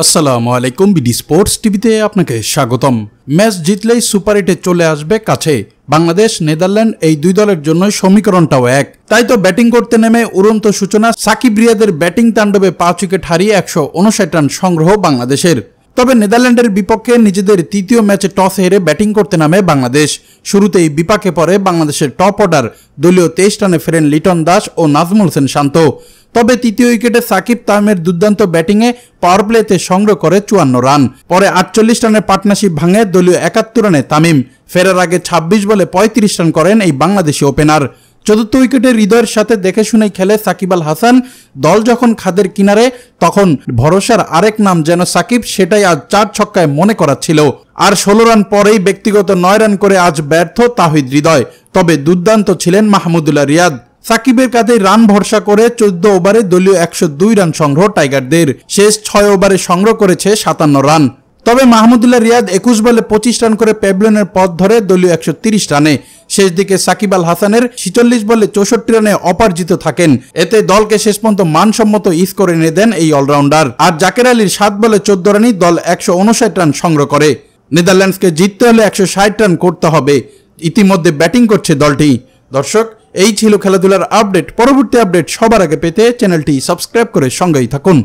আসসালামু আলাইকুম, BD sports টিভিতে আপনাকে স্বাগতম। ম্যাচ জিতলেই সুপার 8-এ চলে আসবে কাছে বাংলাদেশ। নেদারল্যান্ড এই দুই দলের জন্য সমীকরণটাও এক। তাই তো ব্যাটিং করতে নেমে উড়ন্ত সূচনা। সাকিব রিয়াদের ব্যাটিং তাণ্ডবে 5 উইকেট হারিয়ে 159 রান সংগ্রহ বাংলাদেশের। তবে নেদারল্যান্ডের বিপক্ষে নিজেদের তৃতীয় ম্যাচে টস হেরে ব্যাটিং করতে নামে বাংলাদেশ। শুরুতেই বিপাকে পড়ে বাংলাদেশের টপ অর্ডার। দলীয় 23 রানে ফেরেন লিটন দাস ও নাজমুল হোসেন শান্ত। তবে তৃতীয় উইকেটে সাকিব তামিমের দুর্দান্ত ব্যাটিংয়ে পাওয়ার প্লেতে সংগ্রহ করে 54 রান। পরে 48 রানের পার্টনারশিপ ভাঙে দলীয় 71 রানে তামিম। ফেরার আগে 26 বলে 35 রান করেন এই বাংলাদেশি ওপেনার। চতুর্থ উইকেটে হৃদয়ের সাথে দেখে শুনেই খেলে সাকিব আল হাসান। দল যখন খাদের কিনারে তখন ভরসার আরেক নাম যেন সাকিব, সেটাই আজ 4 ছক্কায় মনে করাচ্ছিল। আর 16 রান পরেই ব্যক্তিগত 9 রান করে আজ ব্যর্থ তাহিদ হৃদয়। তবে দুর্দান্ত ছিলেন মাহমুদুল্লাহ রিয়াদ। সাকিবের কাঁধে রান ভরসা করে 14 ওভারে দলীয় 102 রান সংগ্রহ টাইগারদের। শেষ 6 ওভারে সংগ্রহ করেছে 57 রান। তবে মাহমুদুল্লাহ রিয়াদ 21 বলে 25 রান করে প্যাভিলিয়নের পথ ধরে দলীয় 130 রানে। শেষ দিকে সাকিব আল হাসানের 46 বলে 64 রানে অপরাজিত থাকেন। এতে দলকে শেষ পর্যন্ত মানসম্মত স্কোর এনে দেন এই অলরাউন্ডার। আর জাকের আলীর 7 বলে 14 রানেই দল 159 রান সংগ্রহ করে। নেদারল্যান্ডসকে জিততে হলে 160 রান করতে হবে। ইতিমধ্যে ব্যাটিং করছে দলটি। দর্শক, এই ছিল খেলাধুলার আপডেট। পরবর্তী আপডেট সবার আগে পেতে চ্যানেলটি সাবস্ক্রাইব করে সঙ্গেই থাকুন।